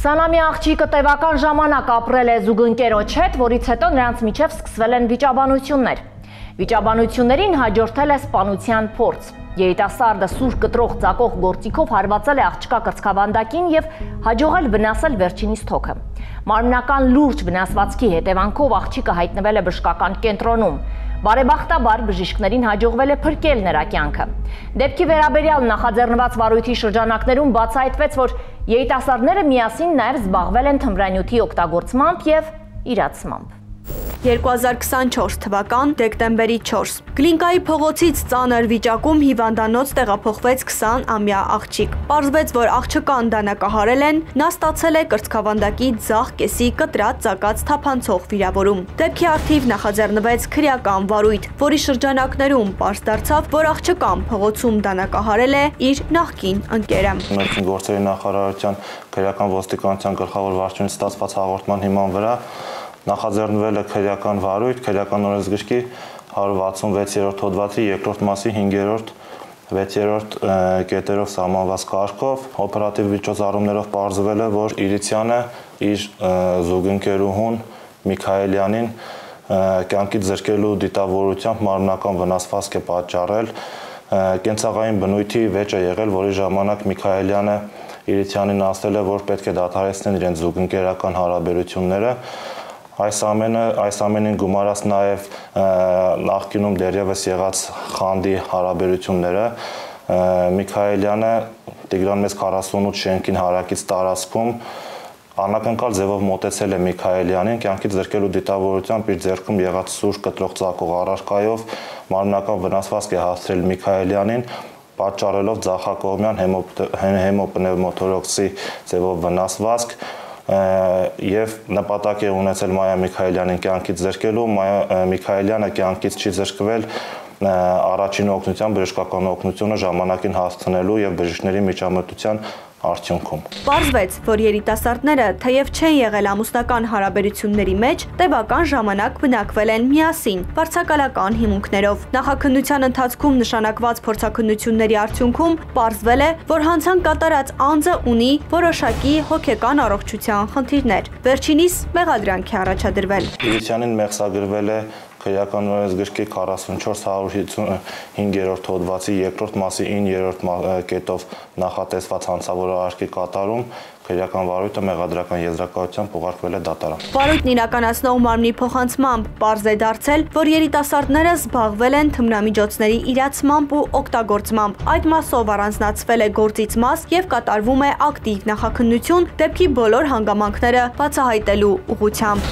20-ամյա աղջիկը տևական ժամանակ ապրել է զուգընկերոջ հետ, որից հետո նրանց միջև սկսվել են վիճաբանություններ։ Վիճաբանություններին հաջորդել է սպանության փորձ։ Երիտասարդը սուր կտրող ծակող գործիքով հարվածել է աղջկա կրծքավանդակին և հաջողել վնասել վերջինիս թոքը։ Մարմնական լուրջ վնասվածքի հետևանքով աղջիկը հայտնվել է բժշկական կենտրոնում։ Բարեբախտաբար բժիշկներին հաջողվել է փրկել նրա կյանքը։ Դեպքի վերաբերյալ նախաձեռնված վարույթի շրջանակներում բացահայտվեց, որ երիտասարդները միասին նաև զբաղվել են թմրանյութի օգտագործմամբ և իրացմամբ։ 2024 թվական դեկտեմբերի 4 Գլինկայի փողոցից ծանր վիճակում հիվանդանոց տեղափոխվեց 20-ամյա աղջիկ։ Պարզվեց, որ աղջկան դանակահարել են, նա ստացել է կրծքավանդակի ձախ կեսի կտրած ծակած թափանցող վիրավորում։ Դեպքի առթիվ նախաձեռնվեց քրեական վարույթ, որի շրջանակներում պարզ դարձավ, որ աղջկան փողոցում դանակահարել է իր նախկին ընկերը։ Ներքին գործերի նախարարության քրեական ոստիկանության գլխավոր վարչությունից ստացված հաղորդման հիման վրա նախաձեռնվել է քրեական վարույթ, քրեական օրենսգրքի 166-րդ հոդվածի 2-րդ մասի 5-րդ 6-րդ կետերով սահմանված կարգով օպերատիվ միջոցառումներով պարզվել է, որ Իրիցյանը իր զուգընկերուհուն Միքայելյանին կյանքից զրկելու դիտավորությամբ մարմնական վնասվածք է պատճառել, կենցաղային բնույթի վեճ է եղել, որի ժամանակ Միքայելյանը Իրիցյանին ասել է, որ պետք է դադարեցնեն իրենց զուգընկերական հարաբերությունները։ Այս ամենին գումարած նաև նախկինում դեռևս եղած խանդի հարաբերությունները։ Միքայելյանը Տիգրան Մեծ 48 շենքին հարակից տարածքում անակնկալ ձևով մոտեցել է Միքայելյանին, կյանքից զրկելու դիտավորությամբ իր ձեռքում եղած սուր կտրող ծակող առարկայով մարմնական վնասվածք է հասցրել Միքայելյանին, պատճառելով ձախակողմյան հեմոպնևմոթորակսի ձևով վնասվածք և նպատակ է ունեցել Մայա Միքայելյանին կյանքից զրկելու։ Միքայելյանը կյանքից չի զրկվել առաջին օգնության բժշկական օգնությունը ժամանակին հասցնելու և բժիշկների միջամտության արդյունքում։ Պարզվեց, որ երիտասարդները թեև չեն եղել ամուսնական հարաբերությունների մեջ, տևական ժամանակ բնակվել են միասին, վարձակալական հիմունքներով։ Նախաքննության ընթացքում նշանակված փորձաքննությունների արդյունքում պարզվել է, որ հանցանք կատարած անձը ունի որոշակի հոգեկան առողջության խնդիրներ։ Վերջինիս մեղադրանք է առաջադրվել։ Իրիցյանին մեղսագրվել է քրեական օրենսգրքի 44-155-րդ հոդվածի 2-րդ մասի 9-րդ կետով նախատեսված հանցավոր արարքի կատարում, քրեական վարույթը մեղադրական եզրակացությամբ ուղարկվել է դատարան։ Վարույթն իրականացնող մարմնի փոխանցմամբ պարզ է դարձել, որ երիտասարդները զբաղվել են թմրամիջոցների իրացմամբ ու օգտագործմամբ։ Այդ մասով առանձնացվել է գործից մաս և կատարվում է ակտիվ նախաքննություն դեպքի բոլոր հանգամանքները բացահայտելու ուղղությամբ։